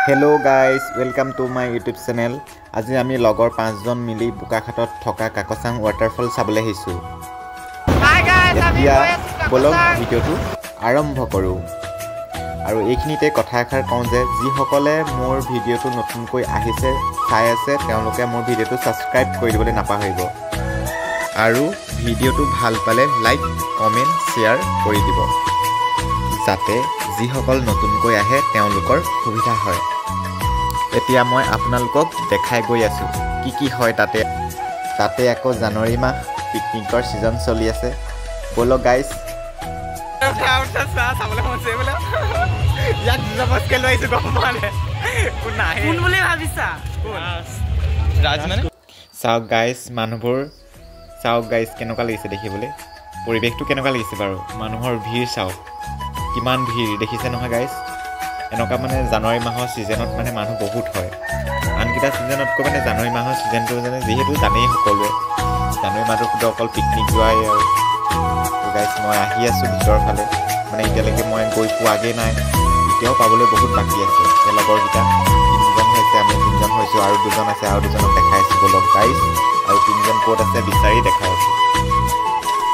Hello guys, welcome to my YouTube channel. আজি আমি লগৰ 5 জন মিলি বুকাখাটত থকা কাকচাং ওয়াটাৰফল চাবলৈ আহিছো। Hi guys, আমি গৈ আছো বলক ভিডিওটো আৰম্ভ কৰো। আৰু এইখিনিতে কথা এখাৰ কওঁ যে যিসকলে মোৰ ভিডিওটো নতুনকৈ আহিছে চাই আছে তেওঁলোকে মোৰ ভিডিওটো সাবস্ক্ৰাইব কৰি দিবলৈ নাপাহৰিব। আৰু ভিডিওটো ভাল পালে লাইক, কমেন্ট, শেয়াৰ কৰি দিব। যাতে যিসকল নতুনকৈ আহে তেওঁলোকৰ সুবিধা হয়। এতিয়া মই আপোনালোকক দেখাই গৈ আছো কি হয় তাতে আকৌ জানুৱাৰী মাহ পিকনিকৰ সিজন চলি আছে। বলো গাইস চাওক গাইস মানুহবোৰ চাওক গাইস কেনেকুৱা লাগিছে দেখিবলৈ পৰিৱেশটো কেনেকুৱা লাগিছে বাৰু মানুহৰ ভিৰ চাওক কিমান ভিৰ দেখিছে নহয় গাইস এনেকুৱা মানে জানুৱাৰী মাহৰ সিজনত মানে মানুহ বহুত হয় আনকিটা সিজনতকৈ মানে জানুৱাৰী মাহৰ সিজনটো মানে যেহেতু জানেই সকলোৱে জানুৱাৰী মাহটো অকল পিকনিক যোৱাই আৰু গাইস মই আহি আছো ভিতৰ ফালে মানে এতিয়ালৈকে মই গৈ পোৱাগে নাই এতিয়াও পাবলৈ বহুত বাকি আছে এই লগৰকিটা তিনিজন হৈছে আমি তিনিজন হৈছো আৰু দুজন আছে আৰু দুজনক দেখাই আছো বলক গাইস আৰু তিনিজন কোড আছে বিচাৰি দেখাই আছো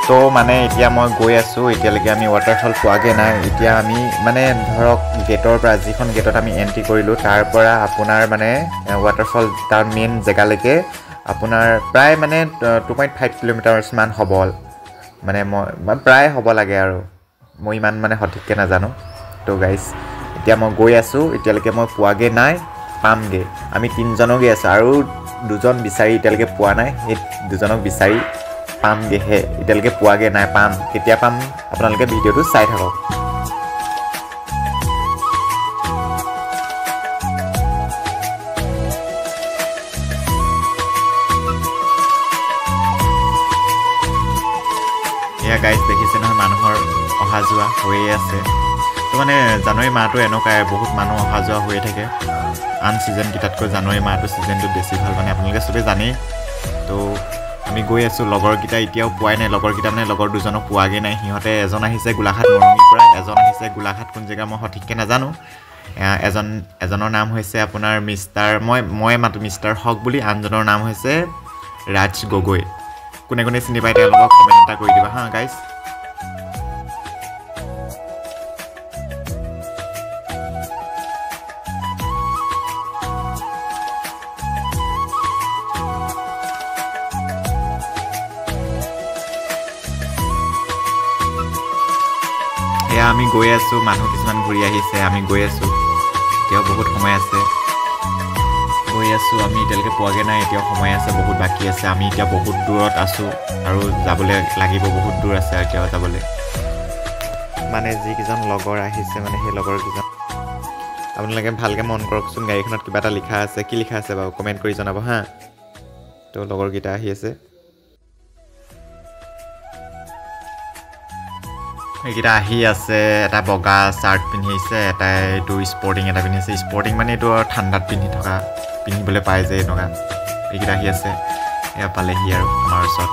তো মানে এতিয়া মই গৈ আছো এতিয়ালৈকে আমি ওয়াটাৰফল পোৱাগে নাই এতিয়া আমি মানে ধৰক গেটৰ পৰা যিখন গেটত আমি এন্ট্ৰি কৰিলো তাৰ পৰা আপোনাৰ মানে ওয়াটাৰফল তাৰ মেইন জেগালৈকে আপোনাৰ প্ৰায় মানে 2.5 কিলোমিটাৰছ মান হ'ব মানে মই প্ৰায় হ'ব লাগে আৰু মই ইমান মানে সঠিককে নাজানো তো গাইস এতিয়া মই গৈ আছো এতিয়ালৈকে মই পোৱাগে নাই পামগে আমি তিনজনকে আছে আৰু দুজন বিচাৰি এতিয়ালৈকে পোৱা নাই এই দুজনক বিচাৰি পামগে হে এতিয়ালৈকে পোৱাগে নাই পাম কেতিয়া পাম আপোনালোকে ভিডিওটো চাই থাকক এয়া গাইস দেখিছে নহয় মানুহৰ অহা যোৱা হৈ আছে তো মানে জানুৱাৰী মাহটো এনেকুৱাই বহুত মানুহ অহা যোৱা হৈ থাকে আন সিজন কিটাতকৈ জানুৱাৰী মাহটো সিজনটো বেছি ভাল মানে আপোনালোকে সবে জানে তো আমি গৈ আছো লগৰকিটা এতিয়াও পোৱাই নাই লগৰকিটা মানে লগৰ দুজনক পোৱাগে নাই সিহঁতে এজন আহিছে গোলাঘাট মৰঙিৰ পৰা এজন আহিছে গোলাঘাট কোন জেগা মই সঠিককে নাজানো এজনৰ নাম হৈছে আপোনাৰ মই মাতো মিষ্টাৰ হক বুলি আনজনৰ নাম হৈছে ৰাজ গগৈ কোনে কোনে চিনি পায় তেওঁলোকক কমেন্ট এটা কৰি দিবা হা গাইস আমি গৈ আছো মানুহ কিছুমান ঘূৰি আহিছে আমি গৈ আছো এতিয়াও বহুত সময় আছে গৈ আছো আমি এতিয়ালৈকে পোৱাগে নাই এতিয়াও সময় আছে বহুত বাকি আছে আমি এতিয়া বহুত দূৰত আছো আৰু যাবলৈ লাগিব বহুত দূৰ আছে এতিয়াও যাবলৈ মানে যিকেইজন লগৰ আহিছে মানে সেই লগৰ কেইজন আপোনালোকে ভালকে মন কৰকচোন গাড়ীখনত কিবা এটা লিখা আছে কি লিখা আছে বাৰু কমেন্ট কৰি জনাব হা তো লগৰকেইটা আহি আছে এইকেইটা আহি আছে এটা বগা শাৰ্ট পিন্ধিছে এটা এইটো স্পৰ্টিং এটা পিন্ধিছে স্পৰ্টিং মানে এইটো ঠাণ্ডাত পিন্ধিবলৈ পায় যে এনেকুৱা এইকেইটা আহি আছে এয়া পালেহি আৰু আমাৰ ওচৰত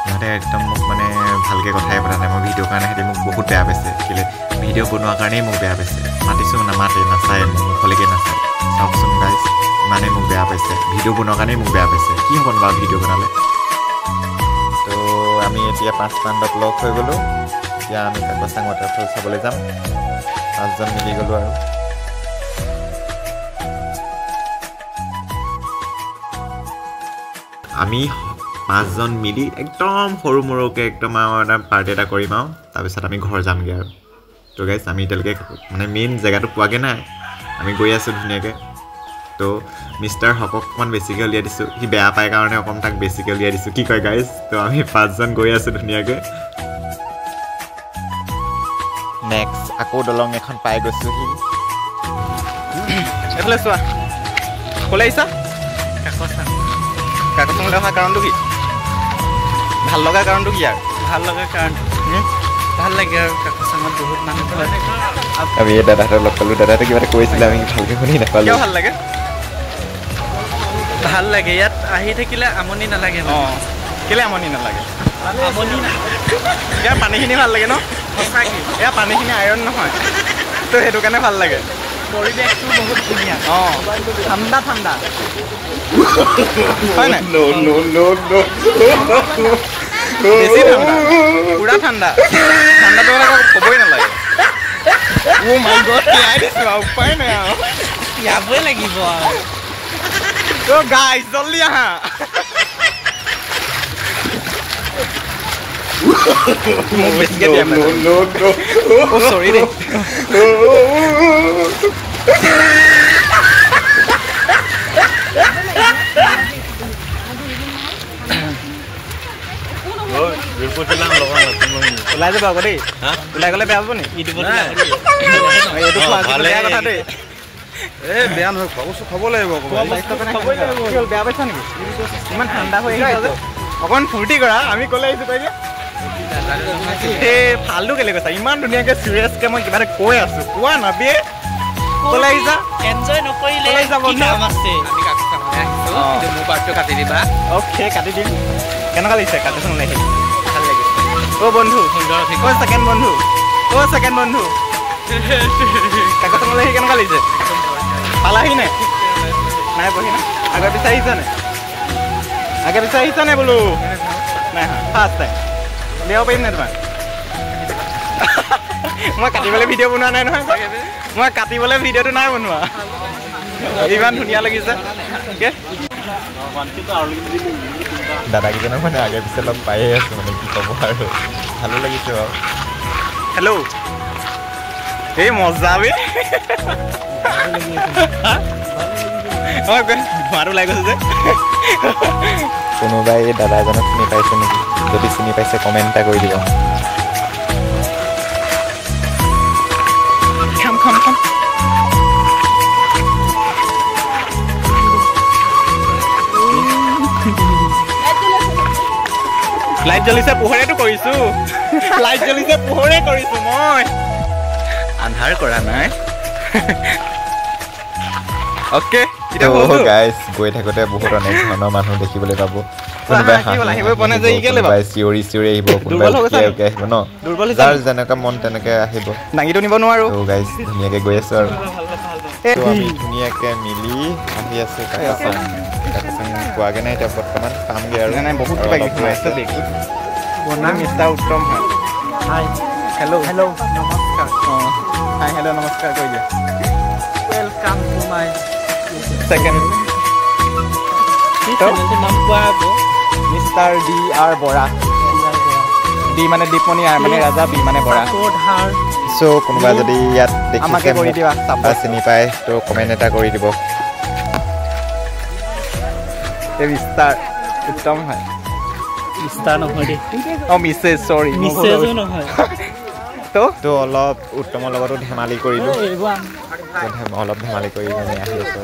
সিহঁতে একদম মোক মানে ভালকৈ কথাই পতা নাই মই ভিডিঅ'ৰ কাৰণে সিহঁতে মোক বহুত বেয়া পাইছে কেলৈ ভিডিঅ' বনোৱাৰ কাৰণেই মোক বেয়া পাইছে মাতিছোঁ নামাতে নাচায় মোৰ মুখলৈকে নাচায় চাওকচোন গাইছ ইমানেই মোক বেয়া পাইছে ভিডিঅ' বনোৱাৰ কাৰণেই মোক বেয়া পাইছে কি হ'ব বাৰু ভিডিঅ' বনালে তো আমি এতিয়া 5 মানত লগ হৈ গ'লোঁ এতিয়া আমি কাকচাং ওৱাটাৰফল চাবলৈ যাম 5 জন মিলি গ'লোঁ আৰু আমি 5 জন মিলি একদম সৰু মৰুকে একদম এটা পাৰ্টি এটা কৰিম আৰু তাৰপিছত আমি ঘৰ যামগৈ আৰু তো গাইছ আমি এতিয়ালৈকে মানে মেইন জেগাটো পোৱাগে নাই আমি গৈ আছোঁ ধুনীয়াকৈ তো মিষ্টাৰ হকক অকণমান বেছিকৈ উলিয়াই দিছোঁ সি বেয়া পায় কাৰণে অকণমান তাক বেছিকৈ উলিয়াই দিছোঁ কি কয় গাইছ তো আমি 5 জন গৈ আছোঁ ধুনীয়াকৈ নেক্সট আকৌ দলং এখন পাই গৈছোহি এইফালে চোৱা ক'লে আহিছা কাকচাঙলৈ অহা কাৰণটো কি ভাল লগা কাৰণটো কি আৰু ভাল লগা কাৰণ ভাল লাগে আৰু কাকচাঙত বহুত মানুহ আমি এই দাদাহঁতক লগ পালোঁ দাদাহঁতে কিবা এটা কৈছিলে আমি ভালকৈ শুনি নাপালোঁ ভাল লাগে ইয়াত আহি থাকিলে আমনি নালাগে অঁ কেলৈ আমনি নালাগে ইয়াৰ পানীখিনি ভাল লাগে ন সঁচাকৈ ইয়াৰ পানীখিনি আইৰণ নহয় তো সেইটো কাৰণে ভাল লাগে পৰিৱেশটো বহুত ধুনীয়া ঠাণ্ডা ঠাণ্ডা হয় নাই বেছি ঠাণ্ডা পুৰা ঠাণ্ডা ঠাণ্ডাটো হ'লে ক'বই নালাগে উপায় নাই আৰু যাবই লাগিব আৰু গাইজ জল্দি আহা মোক বেছিকে দিয়া চৰি দেই ওলাই যাব আকৌ দেই ওলাই গ'লে বেয়া হ'ব নি এইটো বেয়া কথা দেই বেয়া নহয় খাব লাগিব বেয়া পাইছা নেকি ইমান ঠাণ্ডা হৈ আহিছে অকণমান ফূৰ্তি কৰা আমি ক'লে আহিছোঁ তাই এই ফাল্টু কেলে কৈছা ইমান ধুনীয়াকৈ চিৰিয়াছকৈ মই কিবা এটা কৈ আছোঁ কোৱা নাবিয়ে ক'লে আহিছা এনজয় নকৰিলে যাব মোৰ পাৰ্টটো কাটি দিবা অ'কে কাটি দিম কেনেকুৱা লাগিছে কাটিখন ওলাই আহি ভাল লাগিছে অ' বন্ধু অ' ছেকেণ্ড বন্ধু কাকতখন ওলাই আহি কেনেকুৱা লাগিছে পালাহি নাই নাই বহি নাই আগে পিছে আহিছা নে বোলো নাই ফাৰ্ষ্ট টাইম উলিয়াব পাৰিম নাই তোমাক মই কাটিবলৈ ভিডিঅ' বনোৱা নাই নহয় মই কাটিবলৈ ভিডিঅ'টো নাই বনোৱা ইমান ধুনীয়া লাগিছে দাদাকেইজনক মানে আগে পিছে লগ পায়ে আছোঁ মানে কি ক'ব আৰু ভালো লাগিছে বাৰু হেল্ল' এই মজা বে ধোঁৱাটো ওলাই গৈছে যে কোনোবাই এই দাদা এজনক চিনি পাইছে নেকি যদি চিনি পাইছে কমেণ্ট এটা কৰি দিব লাইট জ্বলিছে পোহৰেতো কৰিছোঁ মই আন্ধাৰ কৰা নাই অ'কে গাইজ গৈ থাকোঁতে বহুত অনেক ধৰণৰ মানুহ দেখিবলৈ পাব কোনোবাই চিঞৰি আহিব কোনোবাই আহিব ন যাৰ যেনেকুৱা মন তেনেকৈ আহিব দাঙিটো নিব নোৱাৰোঁ গাইজ ধুনীয়াকৈ গৈ আছোঁ আৰু আমি ধুনীয়াকৈ মিলি আহি আছোঁ কাকাচাং পোৱাগৈ নাই এতিয়া বৰ্তমান পামগৈ আৰু বহুত কিবা কিবি মিষ্টাৰ উত্তম হয় হেল্ল' নমস্কাৰ হাই হেল্ল' নমস্কাৰ কৈ দিয়া ৱেলকাম টু মাই ছেকেণ্ড নাম কোৱা আকৌ মিষ্টাৰ DR বৰা ডি মানে দীপমণি আৰ মানে ৰাজা বি মানে বৰা চ' কোনোবা যদি ইয়াত আমাকে কৰি দিবা বা চিনি পায় তো কমেণ্ট এটা কৰি দিব মিষ্টাৰ উত্তম হয় মিষ্টাৰ নহয় দেই অঁ মিছেছ চৰি মিছেছো নহয় তো অলপ উত্তমৰ লগতো ধেমালি কৰিলোঁ অলপ ধেমালি কৰি আমি আহি আছোঁ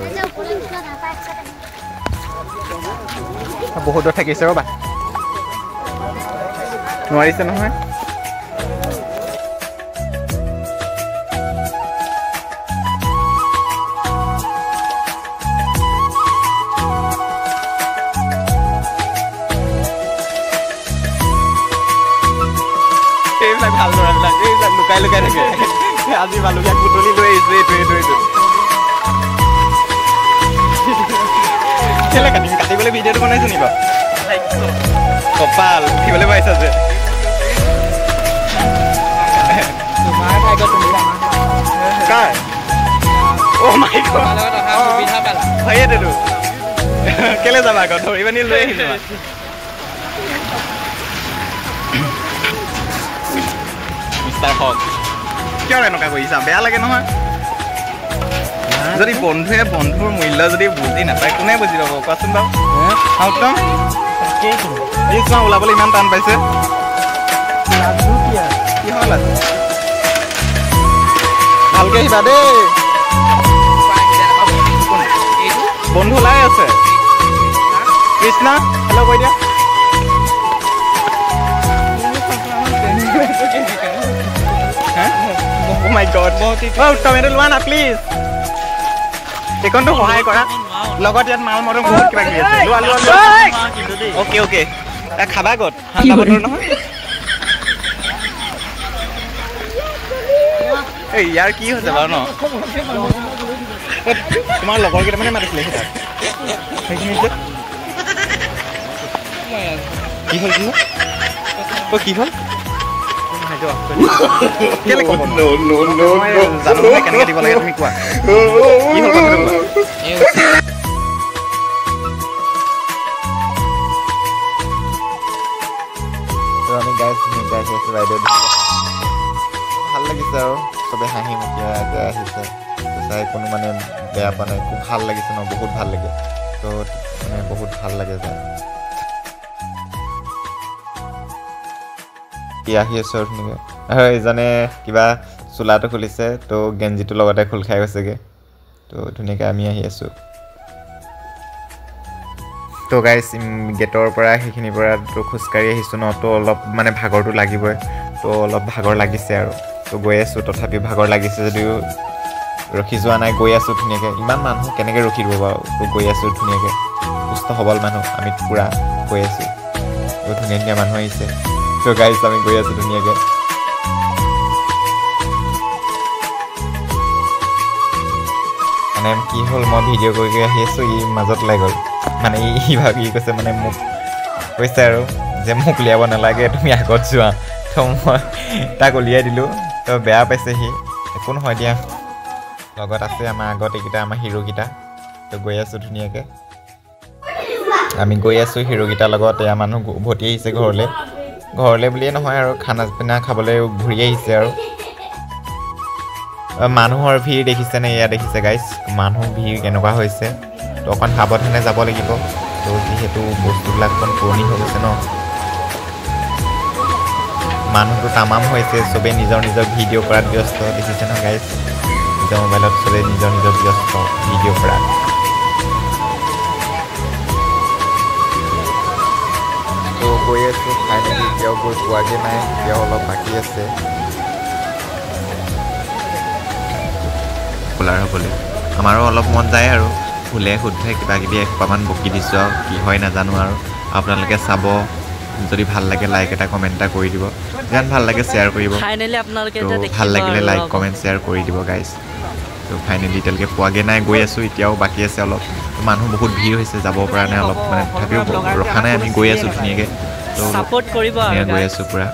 বহুত দূৰ থাকিছে ৰ'বা নোৱাৰিছে নহয় এইবিলাক ভাল ল'ৰাবিলাক এইবিলাক লুকাই থাকে আজি বালুকাক বুটলি লৈ আহিছোঁ এইটো কেলে কাটিবলৈ ভিডিঅ'টো বনাইছোঁ নি বাৰু কপাল উঠিবলৈ পাইছা যে কাৰ অ' মাই গড সেইটোতো কেলে যাবা আকৌ ধৰি পানি লৈ আহিছোঁ মিষ্টাৰ হক কিয় এনেকুৱা কৰিছা বেয়া লাগে নহয় যদি বন্ধুৱে বন্ধুৰ মূল্য যদি বুজি নাপায় কোনে বুজি পাব কোৱাচোন বাৰু উত্তম ওলাবলৈ ইমান টান পাইছে কি হ'ল ভালকে আহিবা দেই বন্ধু ওলাই আছে কৃষ্ণ হেল্ল' কৈ দিয়া Oh my God. উত্তম এইটো লোৱা না প্লিজ এইখনটো সহায় কৰা লগত ইয়াত মাল মদম বহুত কিবা কিবি আছে লোৱা অ'কে খাবা ক'ত ঠাণ্ডা বতৰ নহয় এই ইয়াৰ কি হৈছে বাৰু ন তোমাৰ লগৰ কেইটামানে মাতিছিলে সেইখিনি যে কি হ'ল কি হ'ল কেলে ক'ব জানো নহয় কেনেকৈ দিব লাগে তুমি কোৱা কি হ'ল কথাটো কোৱা আমি গাইছ আহি আছোঁ বাইদেউ ভাল লাগিছে আৰু চবে হাঁহি মুখীয়াকৈ আহিছে চাই কোনো মানে বেয়া পোৱা নাই খুব ভাল লাগিছে ন বহুত ভাল লাগে তো মানে বহুত ভাল লাগে যায় কি আহি আছোঁ আৰু ধুনীয়াকৈ এইজনে কিবা চোলাটো খুলিছে তো গেঞ্জিটোৰ লগতে খোল খাই গৈছেগৈ তো ধুনীয়াকৈ আমি আহি আছোঁ তো গাইছ গেটৰ পৰা সেইখিনিৰ পৰা তো খোজকাঢ়ি আহিছোঁ ন তো অলপ মানে ভাগৰটো লাগিবই তো অলপ ভাগৰ লাগিছে আৰু তো গৈ আছোঁ তথাপিও ভাগৰ লাগিছে যদিও ৰখি যোৱা নাই গৈ আছোঁ ধুনীয়াকৈ ইমান মানুহ কেনেকৈ ৰখি দিব বাৰু তো গৈ আছোঁ ধুনীয়াকৈ সুস্থ সবল মানুহ আমি পূৰা গৈ আছোঁ তো ধুনীয়া ধুনীয়া মানুহ আহিছে তো গাইছ আমি গৈ আছোঁ ধুনীয়াকৈ মানে কি হ'ল মই ভিডিঅ' কৰি আহি আছোঁ ই মাজত ওলাই গ'ল মানে ই ভাবি কৈছে মানে মোক কৈছে আৰু যে মোক উলিয়াব নালাগে তুমি আগত যোৱা তো মই তাক উলিয়াই দিলোঁ তো বেয়া পাইছে সি একো নহয় দিয়া লগত আছে আমাৰ আগত এইকেইটা আমাৰ হিৰোকেইটা তো গৈ আছোঁ ধুনীয়াকৈ আমি গৈ আছোঁ হিৰোকেইটাৰ লগত এয়া মানুহ উভতি আহিছে ঘৰলৈ বুলিয়ে নহয় আৰু খানা পিনা খাবলৈ ঘূৰি আহিছে আৰু মানুহৰ ভিৰ দেখিছেনে এয়া দেখিছে গাইছ মানুহ ভিৰ কেনেকুৱা হৈছে তো অকণ সাৱধানে যাব লাগিব তো যিহেতু বস্তুবিলাক অকণ পুৰণি হৈ গৈছে ন মানুহটো তামাম হৈছে চবেই নিজৰ ভিডিঅ' কৰাত ব্যস্ত দেখিছে ন গাইছ নিজৰ মোবাইলত চবেই নিজৰ ব্যস্ত ভিডিঅ' কৰাত তো গৈ আছোঁ ফাইনেলি এতিয়াও গৈ পোৱাগৈ নাই এতিয়াও অলপ বাকী আছে পপুলাৰ হ'বলৈ আমাৰো অলপ মন যায় আৰু ফুলে শুদ্ধে কিবা কিবি এসোপামান বকি দিছোঁ আৰু কি হয় নাজানো আৰু আপোনালোকে চাব যদি ভাল লাগে লাইক এটা কমেণ্ট এটা কৰি দিব যিমান ভাল লাগে শ্বেয়াৰ কৰিব তো ভাল লাগিলে লাইক কমেণ্ট শ্বেয়াৰ কৰি দিব গাইজ তো ফাইনেলি এতিয়ালৈকে পোৱাগৈ নাই গৈ আছোঁ এতিয়াও বাকী আছে অলপ মানুহ বহুত ভিৰ হৈছে যাব পৰা নাই অলপ মানে তথাপিও ৰখা নাই আমি গৈ আছোঁ ধুনীয়াকৈ তো গৈ আছোঁ পূৰা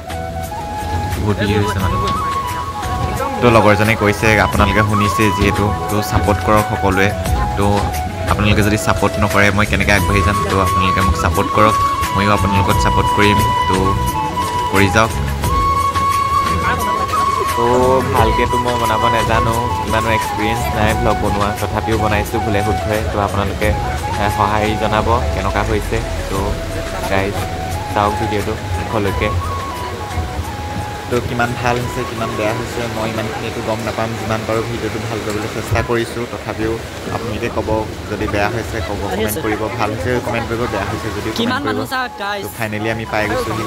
বহুত ভিৰ হৈছে মানুহ তো লগৰজনে কৈছে আপোনালোকে শুনিছে যিহেতু তো ছাপোৰ্ট কৰক সকলোৱে তো আপোনালোকে যদি ছাপোৰ্ট নকৰে মই কেনেকৈ আগবাঢ়ি যাম তো আপোনালোকে মোক ছাপোৰ্ট কৰক ময়ো আপোনালোকক ছাপোৰ্ট কৰিম তো কৰি যাওক তো ভালকৈতো মই বনাব নাজানো ইমানো এক্সপিৰিয়েঞ্চ নাই ভ্লগ বনোৱা তথাপিও বনাইছোঁ ভুলে শুদ্ধে তো আপোনালোকে সহায় জনাব কেনেকুৱা হৈছে তো গাইজ চাওক ভিডিঅ'টো শেষলৈকে তো কিমান ভাল হৈছে কিমান বেয়া হৈছে মই ইমানখিনিটো গম নাপাম যিমান পাৰোঁ ভিডিঅ'টো ভাল কৰিবলৈ চেষ্টা কৰিছোঁ তথাপিও আপোনালোকে ক'ব যদি বেয়া হৈছে ক'ব কমেণ্ট কৰিব ভাল হৈছে কমেণ্ট কৰিব বেয়া হৈছে যদিও কমেণ্ট কৰিব তো ফাইনেলি আমি পাই গৈছোঁহি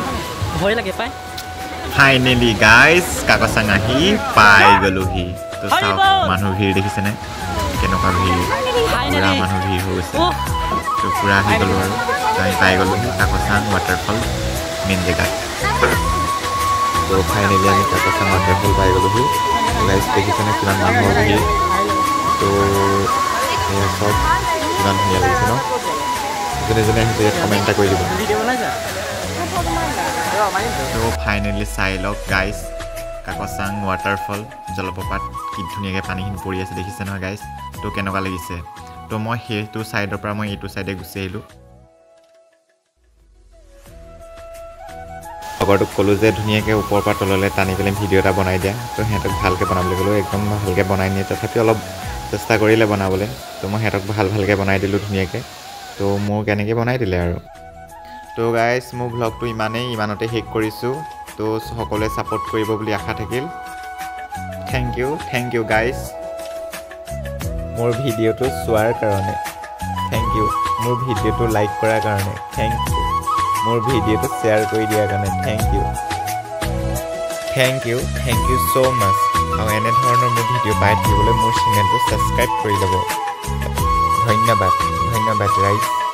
ফাইনেলি গাইজ কাকচাং আহি পাই গ'লোহি তো চাওক মানুহ ভিৰ দেখিছেনে কেনেকুৱা ভিৰ পূৰা মানুহ ভিৰ হৈ গৈছে তো পূৰা আহি গ'লোঁ আৰু আমি পাই গ'লোহি কাকচাং ৱাটাৰফল মেইন জেগাত তো ফাইনেলি আমি কাকচাং ৱাটাৰফল পাই গ'লোহি গাইজ দেখিছেনে কিমান মানুহৰ ভিৰ তো এয়া চব কিমান ধুনীয়া লাগিছে ন যোনে যোনে আহিছে ইয়াত কমেণ্ট এটা কৰি দিব তো ফাইনেলি চাই লওক গাইজ কাকচাং ৱাটাৰফল জলপ্ৰপাত কি ধুনীয়াকৈ পানীখিনি পৰি আছে দেখিছে নহয় গাইজ তো কেনেকুৱা লাগিছে তো মই সেইটো ছাইডৰ পৰা মই এইটো ছাইডে গুচি আহিলোঁ লগৰটোক ক'লোঁ যে ধুনীয়াকৈ ওপৰৰ পৰা তললৈ টানি পেলাই ভিডিঅ' এটা বনাই দিয়া তো সিহঁতক ভালকৈ বনাবলৈ ক'লোঁ একদম ভালকৈ বনাই নিয়ে তথাপি অলপ চেষ্টা কৰিলে বনাবলৈ তো মই সিহঁতক ভালকৈ বনাই দিলোঁ ধুনীয়াকৈ তো মোৰ কেনেকৈ বনাই দিলে আৰু তো গাইজ মোৰ ভ্লগটো ইমানতে শেষ কৰিছোঁ তো সকলোৱে ছাপোৰ্ট কৰিব বুলি আশা থাকিল থেংক ইউ গাইজ মোৰ ভিডিঅ'টো চোৱাৰ কাৰণে থেংক ইউ মোৰ ভিডিঅ'টো লাইক কৰাৰ কাৰণে থেংক ইউ মোৰ ভিডিঅ'টো শ্বেয়াৰ কৰি দিয়াৰ কাৰণে থেংক ইউ ছ' মাছ আৰু এনেধৰণৰ মোৰ ভিডিঅ' পাই থাকিবলৈ মোৰ চেনেলটো ছাবস্ক্ৰাইব কৰি ল'ব ধন্যবাদ ৰাইজ